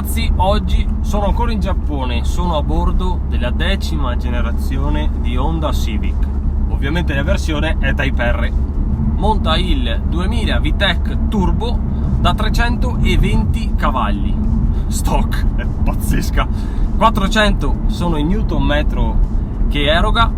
ragazzi, oggi sono ancora in Giappone, sono a bordo della 10ª generazione di Honda Civic. Ovviamente la versione è Type R. Monta il 2000 VTEC Turbo da 320 cavalli. Stock, è pazzesca. 400 sono i Newton metro che eroga,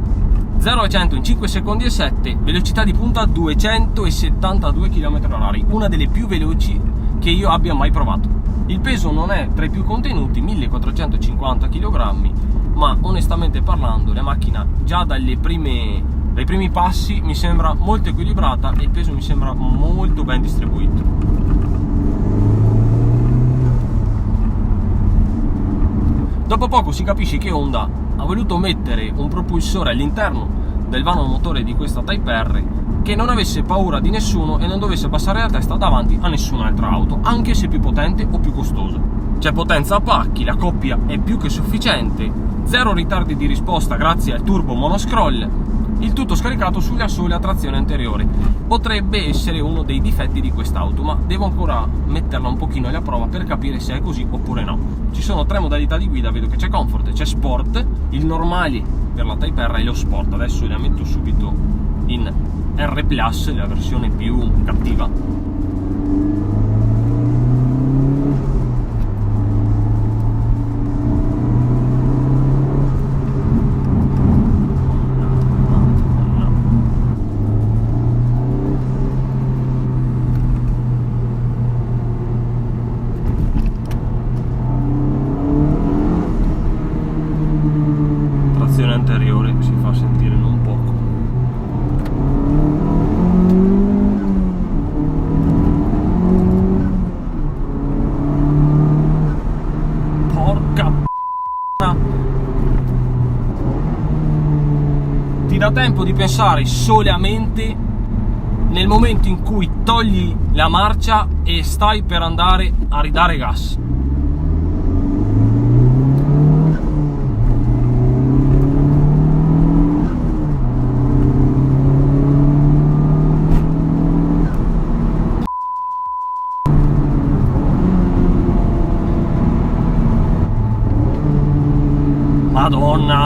0 a 100 in 5 secondi e 7, velocità di punta 272 km/h, una delle più veloci che io abbia mai provato. Il peso non è tra i più contenuti, 1450 kg, ma onestamente parlando la macchina già dai primi passi mi sembra molto equilibrata e il peso mi sembra molto ben distribuito. Dopo poco si capisce che Honda ha voluto mettere un propulsore all'interno del vano motore di questa Type R che non avesse paura di nessuno e non dovesse passare la testa davanti a nessun'altra auto, anche se più potente o più costosa. C'è potenza a pacchi, la coppia è più che sufficiente, zero ritardi di risposta grazie al turbo monoscroll, il tutto scaricato sulla sola trazione anteriore. Potrebbe essere uno dei difetti di quest'auto, ma devo ancora metterla un pochino alla prova per capire se è così oppure no. Ci sono tre modalità di guida, vedo che c'è Comfort, c'è Sport, il normale per la Type R e lo Sport. Adesso la metto subito in R+, la versione più cattiva. Trazione anteriore si fa sentire non poco. Porca p***a. Ti dà tempo di pensare solamente nel momento in cui togli la marcia e stai per andare a ridare gas.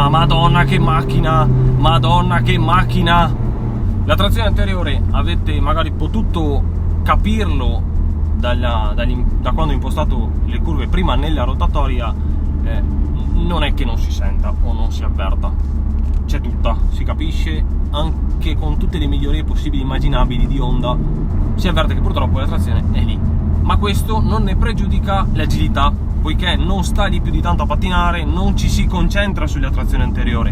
Madonna che macchina, Madonna che macchina. La trazione anteriore avete magari potuto capirlo da quando ho impostato le curve prima nella rotatoria, non è che non si senta o non si avverta, c'è tutta, si capisce anche con tutte le migliorie possibili e immaginabili di Honda, si avverte che purtroppo la trazione è lì, ma questo non ne pregiudica l'agilità, poiché non sta lì più di tanto a pattinare, non ci si concentra sulla trazione anteriore,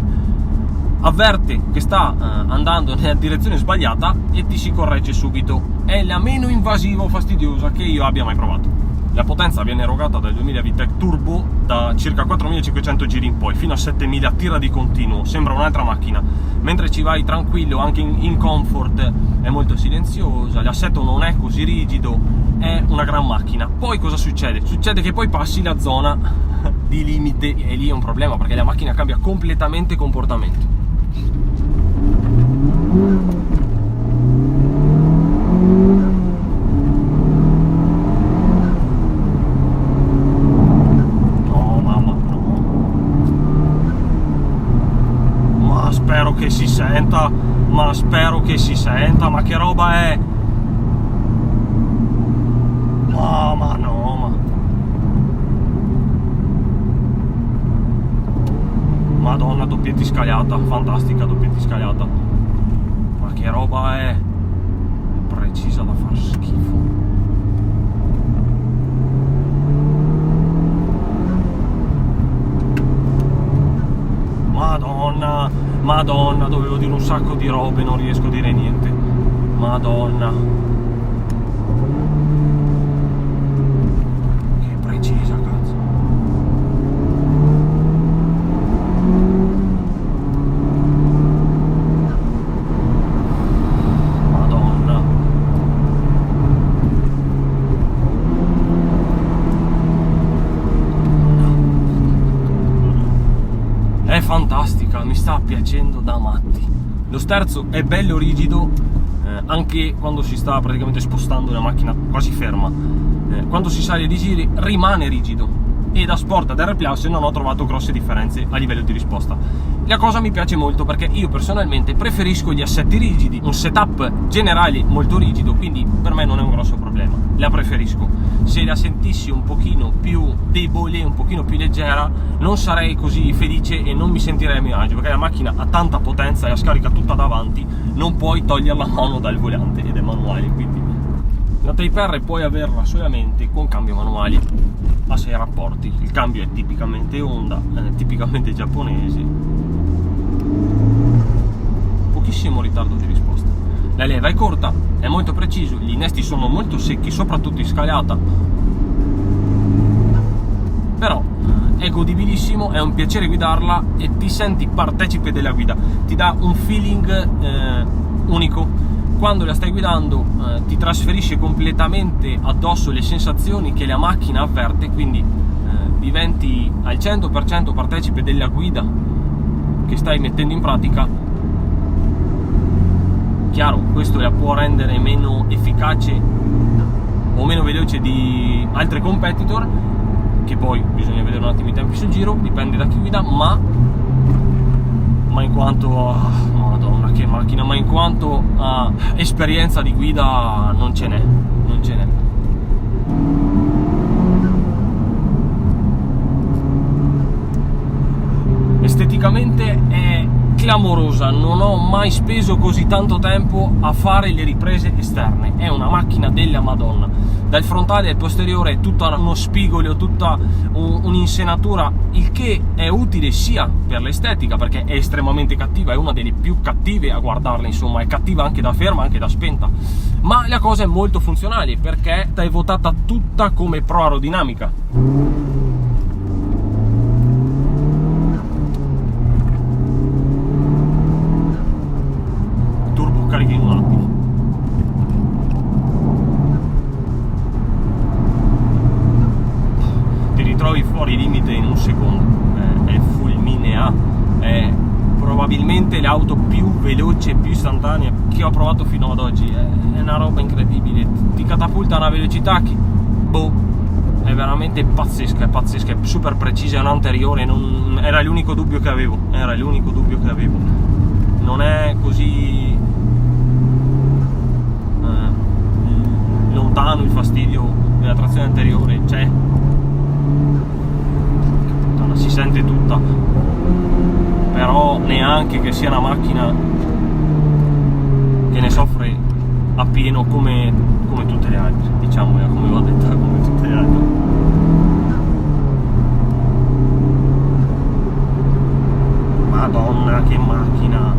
avverte che sta andando nella direzione sbagliata e ti si corregge subito. È la meno invasiva o fastidiosa che io abbia mai provato. La potenza viene erogata dal 2000 VTEC Turbo da circa 4500 giri in poi fino a 7000, tira di continuo, sembra un'altra macchina. Mentre ci vai tranquillo, anche in Comfort è molto silenziosa, l'assetto non è così rigido, è una gran macchina. Poi cosa succede? Succede che poi passi la zona di limite e lì è un problema, perché la macchina cambia completamente comportamento. No, mamma, no. Ma spero che si senta, ma che roba è? Ma no, ma Madonna, doppietta scagliata, fantastica doppietta scagliata. Ma che roba è? Precisa da far schifo. Madonna, dovevo dire un sacco di robe, non riesco a dire niente. Madonna. Che precisa, cazzo. Madonna. È fantastica, mi sta piacendo da matti. Lo sterzo è bello rigido, anche quando si sta praticamente spostando la macchina quasi ferma. Quando si sale di giri rimane rigido, e da Sport ad R Plus non ho trovato grosse differenze a livello di risposta. La cosa mi piace molto perché io personalmente preferisco gli assetti rigidi, un setup generale molto rigido, quindi per me non è un grosso problema, la preferisco. Se la sentissi un pochino più debole, un pochino più leggera, non sarei così felice e non mi sentirei a mio agio, perché la macchina ha tanta potenza e la scarica tutta davanti, non puoi togliere la mano dal volante ed è manuale, quindi la Type R puoi averla solamente con cambio manuali a 6 rapporti. Il cambio è tipicamente Honda, tipicamente giapponese, pochissimo ritardo di risposta. La leva è corta, è molto preciso, gli innesti sono molto secchi, soprattutto in scalata, però è godibilissimo, è un piacere guidarla e ti senti partecipe della guida, ti dà un feeling unico. Quando la stai guidando ti trasferisce completamente addosso le sensazioni che la macchina avverte, quindi diventi al 100% partecipe della guida che stai mettendo in pratica. Chiaro, questo la può rendere meno efficace o meno veloce di altri competitor, che poi bisogna vedere un attimo i tempi sul giro, dipende da chi guida, ma in quanto madonna che macchina, ma in quanto a esperienza di guida non ce n'è. Esteticamente è clamorosa, non ho mai speso così tanto tempo a fare le riprese esterne, è una macchina della Madonna, dal frontale al posteriore è tutto uno spigolo, tutta un'insenatura, il che è utile sia per l'estetica perché è estremamente cattiva, è una delle più cattive a guardarla, insomma è cattiva anche da ferma, anche da spenta, ma la cosa è molto funzionale perché è votata tutta come pro aerodinamica. In un attimo. Ti ritrovi fuori limite in un secondo, è fulminea, è probabilmente l'auto più veloce, più istantanea che ho provato fino ad oggi, è una roba incredibile, ti catapulta a una velocità che è veramente pazzesca, è super precisa, è un anteriore, era l'unico dubbio che avevo, non è così lontano il fastidio della trazione anteriore, c'è, si sente tutta, però neanche che sia una macchina che ne soffre appieno come tutte le altre, diciamo, come ho detto, come tutte le altre. Madonna che macchina!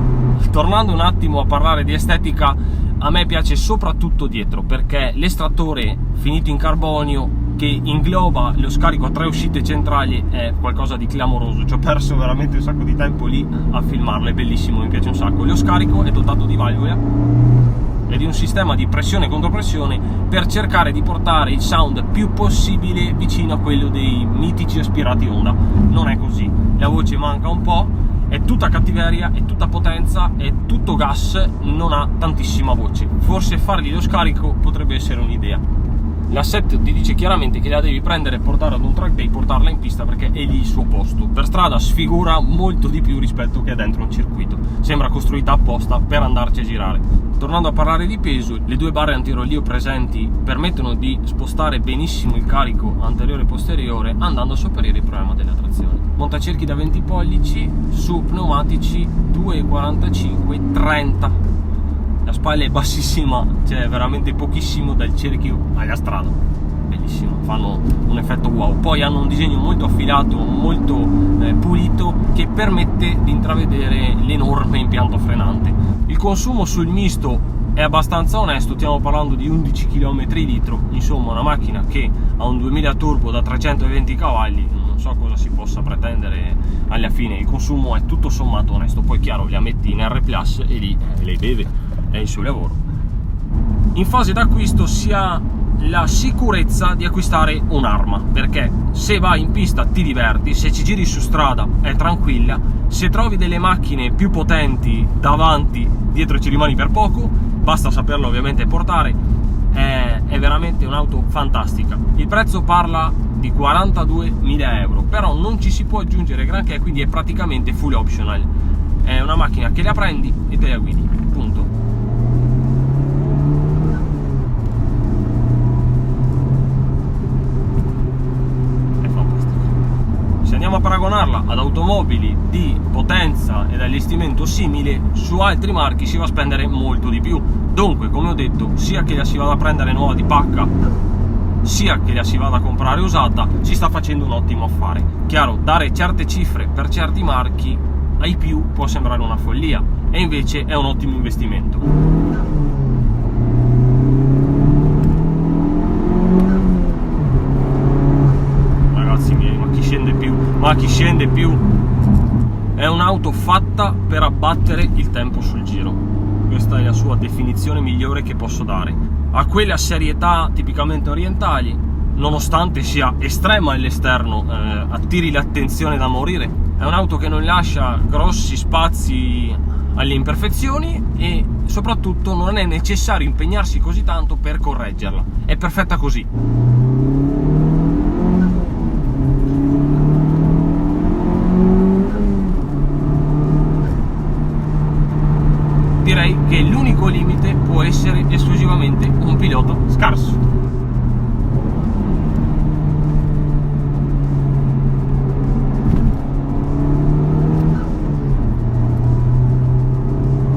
Tornando un attimo a parlare di estetica, a me piace soprattutto dietro, perché l'estrattore finito in carbonio che ingloba lo scarico a 3 uscite centrali è qualcosa di clamoroso, ci ho perso veramente un sacco di tempo lì a filmarlo, è bellissimo, mi piace un sacco. Lo scarico è dotato di valvole e di un sistema di pressione e contropressione per cercare di portare il sound più possibile vicino a quello dei mitici aspirati Honda. Non è così, la voce manca un po', è tutta cattiveria, è tutta potenza, è tutto gas, non ha tantissima voce. Forse fargli lo scarico potrebbe essere un'idea. L'assetto ti dice chiaramente che la devi prendere e portare ad un track day, portarla in pista perché è lì il suo posto. Per strada sfigura molto di più rispetto che dentro un circuito, sembra costruita apposta per andarci a girare. Tornando a parlare di peso, le due barre antirolio presenti permettono di spostare benissimo il carico anteriore e posteriore andando a sopperire il problema della trazione. Montacerchi da 20 pollici su pneumatici 2,45-30. La spalla è bassissima, c'è veramente pochissimo dal cerchio alla strada, bellissimo, fanno un effetto wow. Poi hanno un disegno molto affilato, molto pulito, che permette di intravedere l'enorme impianto frenante. Il consumo sul misto è abbastanza onesto, stiamo parlando di 11 km/litro, insomma una macchina che ha un 2000 turbo da 320 cavalli, non so cosa si possa pretendere alla fine, il consumo è tutto sommato onesto. Poi chiaro, la metti in R Plus e lì lei beve, è il suo lavoro. In fase d'acquisto si ha la sicurezza di acquistare un'arma, perché se vai in pista ti diverti, se ci giri su strada è tranquilla, se trovi delle macchine più potenti davanti, dietro ci rimani per poco, basta saperlo ovviamente portare, è veramente un'auto fantastica. Il prezzo parla di 42.000 euro, però non ci si può aggiungere granché, quindi è praticamente full optional. È una macchina che la prendi e te la guidi, punto. È fantastico. Se andiamo a paragonarla ad automobili di potenza ed allestimento simile, su altri marchi si va a spendere molto di più. Dunque, come ho detto, sia che la si vada a prendere nuova di pacca, sia che la si vada a comprare usata, si sta facendo un ottimo affare. Chiaro, dare certe cifre per certi marchi ai più può sembrare una follia, e invece è un ottimo investimento. Ragazzi miei, ma chi scende più? Ma chi scende più? È un'auto fatta per abbattere il tempo sul giro. Questa è la sua definizione migliore che posso dare. Ha quella serietà tipicamente orientali, nonostante sia estrema all'esterno, attiri l'attenzione da morire. È un'auto che non lascia grossi spazi alle imperfezioni e soprattutto non è necessario impegnarsi così tanto per correggerla. È perfetta così. Direi che l'unico limite può essere esclusivamente un pilota scarso.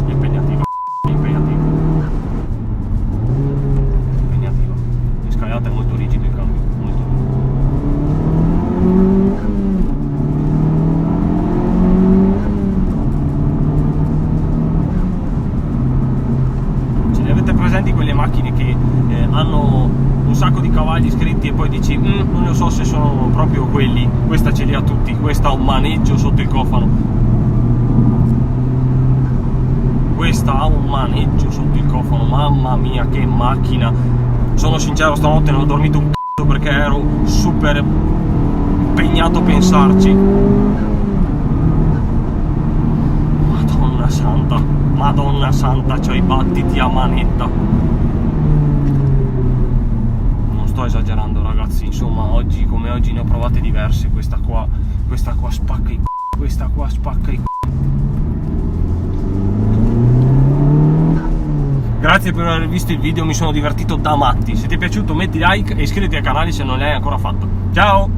Impegnativa. In scagliata è molto rigido il cambio, molto presenti quelle macchine che hanno un sacco di cavalli scritti e poi dici non lo so se sono proprio quelli. Questa ce li ha tutti, questa ha un maneggio sotto il cofano, questa ha un maneggio sotto il cofano, mamma mia che macchina. Sono sincero, stanotte non ho dormito un c***o perché ero super impegnato a pensarci. Madonna santa, c'ho i battiti a manetta. Non sto esagerando ragazzi, insomma oggi come oggi ne ho provate diverse. Questa qua spacca i c***o, questa qua spacca i c***o. Grazie per aver visto il video, mi sono divertito da matti. Se ti è piaciuto metti like e iscriviti al canale se non l'hai ancora fatto. Ciao!